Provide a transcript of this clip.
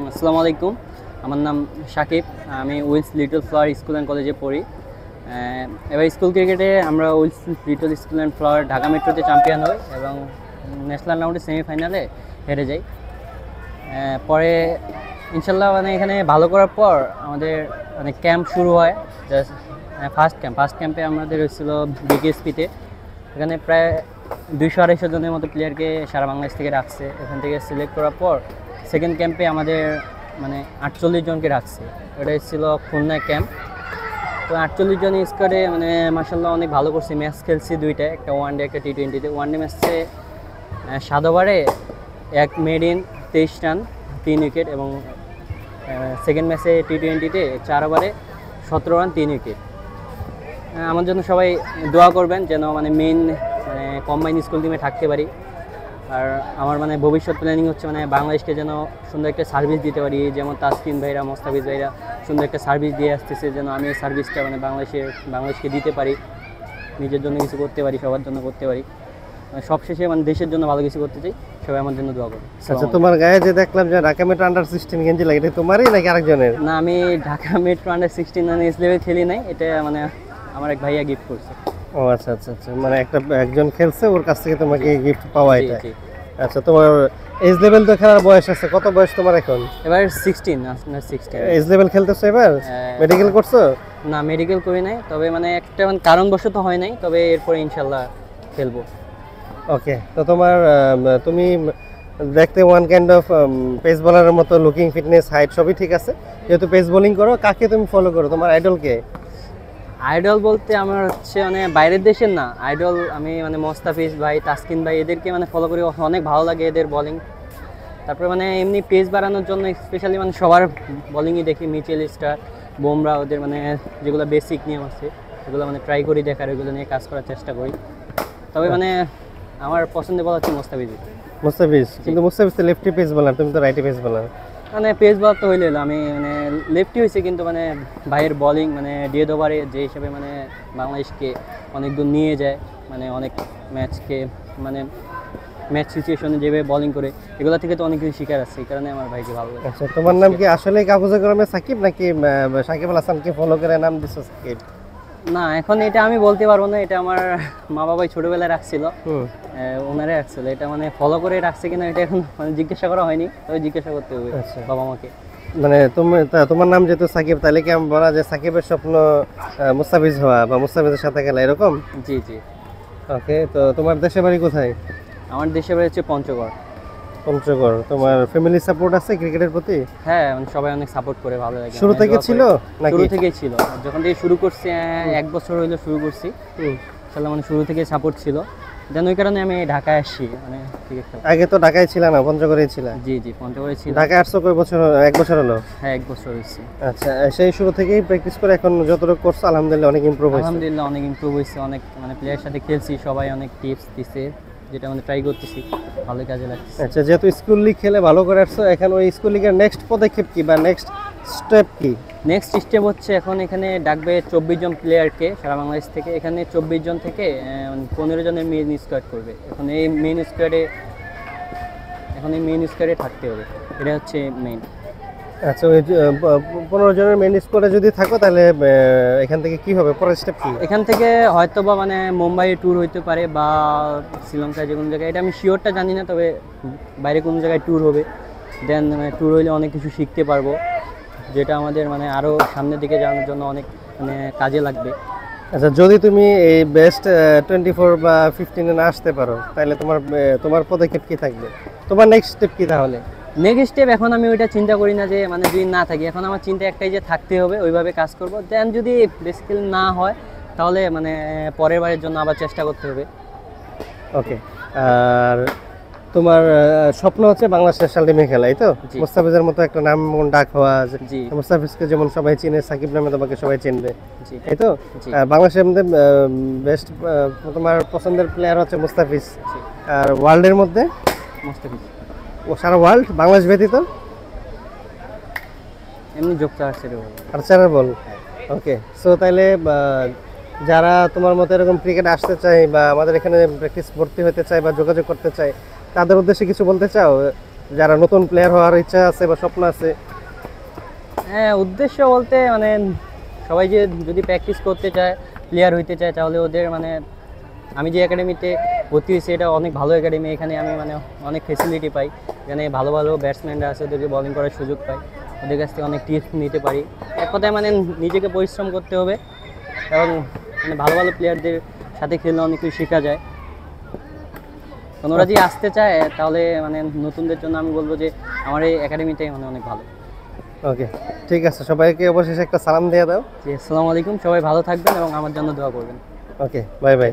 আসসালামু আলাইকুম। আমার নাম সাকিব। আমি Wills Little Flower school and কলেজে পড়ি। এবার স্কুল ক্রিকেটে আমরা Wills Little school and flower Dhaka মেট্রোতে চ্যাম্পিয়ন হই এবং ন্যাশনাল রাউন্ডে সেমিফাইনালে হেরে যাই। পরে ইনশাল্লাহ মানে এখানে ভালো করার পর আমাদের মানে ক্যাম্প শুরু হয়। জাস্ট ফার্স্ট ক্যাম্পে আমাদের হয়েছিল বিকেএসপিতে। এখানে প্রায় 200-250 জনের মতো প্লেয়ারকে সারা বাংলাদেশ থেকে রাখছে। এখান থেকে সিলেক্ট করার পর সেকেন্ড ক্যাম্পে আমাদের মানে 48 জনকে রাখছে। এটা ছিল খুলনা ক্যাম্প। তো 48 জন স্কোয়াডে মানে মার্শাল্লাহ অনেক ভালো করছি। ম্যাচ খেলছি দুইটা, একটা ওয়ানডে একটা টি20-তে। ওয়ানডে ম্যাচে 7 ওভারে 1 মেড ইন 23 রান 3 উইকেট এবং সেকেন্ড ম্যাচে টি20-তে 4 ওভারে 17 রান 3 উইকেট। আমার জন্য সবাই দোয়া করবেন যেন মানে মেইন মানে কম্বাইন স্কুল টিমে থাকতে পারি। আর আমার মানে ভবিষ্যৎ প্ল্যানিং হচ্ছে মানে বাংলাদেশকে যেন সুন্দর একটা সার্ভিস দিতে পারি, যেমন তাসকিন ভাইরা, মোস্তাফিজ ভাইরা সুন্দর একটা সার্ভিস দিয়ে আসতেছে, যেন আমি এই সার্ভিসটা মানে বাংলাদেশকে দিতে পারি, নিজের জন্য কিছু করতে পারি, সবার জন্য করতে পারি। সবশেষে মানে দেশের জন্য ভালো কিছু করতে চাই। সবাই আমার জন্য দোয়া করুন। আচ্ছা, তোমার গায়ে যে দেখলাম যে ঢাকা মেট্রো আন্ডার 16 গেঞ্জি লাগে, এটা তোমারই নাকি আরেকজনের? না, আমি ঢাকা মেট্রো আন্ডার 16 মানে এস লেভেল খেলি নাই, এটা মানে আমার এক ভাইয়া গিফট করছে। ও আচ্ছা আচ্ছা আচ্ছা, মানে একজন খেলছে, ওর কাছ থেকে তোমাকে গিফট পাওয়া এটা। জি। আচ্ছা, তোমার এজ লেভেল তো খেলার বয়স আছে, কত বয়স তোমার এখন? এবার 16 এজ লেভেল খেলতেছো এবার? মেডিকেল করছো? না, মেডিকেল করি নাই, তবে মানে একটা কারণবশত হয় নাই, তবে এরপরে ইনশাল্লাহ খেলবো। ওকে, তো তুমি দেখতে ওয়ান কাইন্ড অফ পেস বোলারের মতো, লুকিং, ফিটনেস, হাইট সবই ঠিক আছে। যেহেতু পেস বোলিং করো, কাকে তুমি ফলো করো? তোমার আইডল কে? আইডল বলতে আমার হচ্ছে মানে বাইরের দেশের না, আইডল আমি মানে মোস্তাফিজ ভাই, তাসকিন ভাই, এদেরকে মানে ফলো করি, অনেক ভালো লাগে এদের বোলিং। তারপরে মানে এমনি পেস বাড়ানোর জন্য স্পেশালি মানে সবার বোলিংই দেখি, মিচেল স্টার, বুমরা, ওদের মানে যেগুলো বেসিক নিয়ম আছে সেগুলো মানে ট্রাই করি দেখার, ওইগুলো নিয়ে কাজ করার চেষ্টা করি। তবে মানে আমার পছন্দের বলা হচ্ছে মুস্তাফিজ। কিন্তু মুস্তাফিজ তো লেফটি পেস বোলার, তুমি তো রাইটি পেস বোলার। মানে পেস বল তো হইলে আমি মানে লেফটি হয়েছে, কিন্তু মানে ভাইয়ের বোলিং মানে ডেড ওভারে যে হিসাবে মানে বাংলাদেশকে অনেক দূর নিয়ে যায়, মানে অনেক ম্যাচকে মানে ম্যাচ সিচুয়েশনে যেভাবে বোলিং করে, এগুলো থেকে তো অনেক কিছু শিকার আছে, এই কারণে আমার ভাইকে ভালো লাগে। আচ্ছা, তোমার নাম কি আসলে কাগজে কলমে সাকিব, নাকি সাকিব আল হাসানকে ফলো করে নাম দিছো সাকিব? না, এখন এটা আমি বলতে পারবো না, এটা আমার মা বাবাই ছোটবেলায় রাখছিল, ওনারে রাখছিল। এটা মানে ফলো করে রাখছে কিনা এটা এখন মানে জিজ্ঞাসা করা হয়নি, তবে জিজ্ঞাসা করতে হবে বাবা মাকে। মানে তোমার নাম যেহেতু সাকিব, তাহলে কি আমি বলা যে সাকিবের স্বপ্ন মুস্তাফিজ হওয়া বা মুস্তাফিজের সাথে খেলা, এরকম? জি। ওকে, তো তোমার দেশের বাড়ি কোথায়? আমার দেশের বাড়ি হচ্ছে পঞ্চগড়। তোমার ফ্যামিলি সাপোর্ট আছে ক্রিকেটের প্রতি? হ্যাঁ, মানে সবাই অনেক সাপোর্ট করে, ভালো লাগে। শুরু থেকে ছিল নাকি? শুরু থেকেই ছিল, যখন থেকে শুরু করছি 1 বছর হইলো শুরু করছি, ইনশাআল্লাহ মানে শুরু থেকে সাপোর্ট ছিল, যেন ওই কারণে আমি ঢাকায় আসি। মানে ক্রিকেট খেলা আগে তো ঢাকায় ছিল না, পঞ্চগড়েই ছিল? জি, পঞ্চগড়ে ছিল। ঢাকায় আসছো কয় বছর? 1 বছর হলো? হ্যাঁ, 1 বছর হয়েছে। আচ্ছা, সেই শুরু থেকেই প্র্যাকটিস করে এখন যতটুকু করছো আলহামদুলিল্লাহ অনেক ইমপ্রুভ হয়েছে? আলহামদুলিল্লাহ অনেক ইমপ্রুভ হয়েছে, অনেক মানে প্লেয়ারের সাথে খেলছি, সবাই অনেক টিপস দিছে, যেটা মানে ট্রাই করতেছি, ভালো কাজে লাগছে। আচ্ছা, যেহেতু স্কুল লিগ খেলে ভালো করে আসছো, এখন ওই স্কুল লিগের নেক্সট পদক্ষেপ কি বা নেক্সট স্টেপ কি? নেক্সট স্টেপ হচ্ছে এখন এখানে ডাকবে 24 জন প্লেয়ারকে সারা বাংলাদেশ থেকে। এখানে 24 জন থেকে 15 জনের মেইন স্কোয়াড করবে। এখন এই মেইন স্কোয়াডে থাকতে হবে, এটা হচ্ছে মেইন। আচ্ছা, ওই 15 জনের মেইন স্কোয়াডে যদি থাকো, তাহলে এখান থেকে কি হবে, পরের স্টেপ কি? এখান থেকে হয়তো বা মানে মুম্বাইয়ে ট্যুর হইতে পারে বা শ্রীলঙ্কায় যে কোনো জায়গায়, এটা আমি শিওরটা জানি না, তবে বাইরে কোনো জায়গায় ট্যুর হবে। দেন মানে ট্যুর হইলে অনেক কিছু শিখতে পারবো, যেটা আমাদের মানে আরও সামনের দিকে যাওয়ার জন্য অনেক মানে কাজে লাগবে। আচ্ছা, যদি তুমি এই বেস্ট 24 বা 15-এ না আসতে পারো, তাহলে তোমার পদক্ষেপ কি থাকবে? তোমার নেক্সট স্টেপ কি তাহলে? নেক্সট স্টেপ এখন আমি ওইটা চিন্তা করি না, যে মানে যদি না থাকি, এখন আমার চিন্তা একটাই যে থাকতে হবে, ওইভাবে কাজ করব। দেন যদি বেসিক্যালি না হয়, তাহলে মানে পরের বারের জন্য আবার চেষ্টা করতে হবে। ওকে, আর তোমার স্বপ্ন হচ্ছে বাংলাদেশ ন্যাশনাল টিমে খেলা, এই তো? মুস্তাফিজের মতো একটা নাম ডাক হওয়া। মুস্তাফিজকে যেমন সবাই চিনে, সাকিব নামে তোমাকে সবাই চিনবে, এই তো? বাংলাদেশের মধ্যে বেস্ট তোমার পছন্দের প্লেয়ার হচ্ছে মুস্তাফিজ, আর ওয়ার্ল্ডের মধ্যে মুস্তাফিজ। ও সারা ওয়ার্ল্ড বাংলাদেশ ব্যতীত এমনি যোগটা আর্চারের বল। ওকে, সো তাইলে যারা তোমার মতো এরকম ক্রিকেট আসতে চায় বা আমাদের এখানে প্র্যাকটিস ভর্তি হতে চায় বা যোগাযোগ করতে চায়, তাদের উদ্দেশ্যে কিছু বলতে চাও? যারা নতুন প্লেয়ার হওয়ার ইচ্ছা আছে বা স্বপ্ন আছে? হ্যাঁ, উদ্দেশ্য বলতে মানে সবাই যে যদি প্র্যাকটিস করতে চায়, প্লেয়ার হইতে চায়, তাহলে ওদের মানে আমি যে একাডেমিতে ভর্তি হয়েছি এটা অনেক ভালো একাডেমি। এখানে আমি মানে অনেক ফেসিলিটি পাই, এখানে ভালো ভালো ব্যাটসম্যানরা আছে, ওদেরকে বোলিং করার সুযোগ পাই, ওদের কাছ থেকে অনেক টিপস নিতে পারি। এক কথায় মানে নিজেকে পরিশ্রম করতে হবে এবং মানে ভালো ভালো প্লেয়ারদের সাথে খেললে অনেক কিছু শেখা যায়। কারণ ওরা যদি আসতে চায় তাহলে মানে নতুনদের জন্য আমি বলবো যে আমার এই একাডেমিটাই মানে অনেক ভালো। ওকে, ঠিক আছে, সবাইকে অবশেষে একটা সালাম দিয়ে দাও। জি, আসসালামু আলাইকুম, সবাই ভালো থাকবেন এবং আমার জন্য দোয়া করবেন। ওকে, বাই বাই।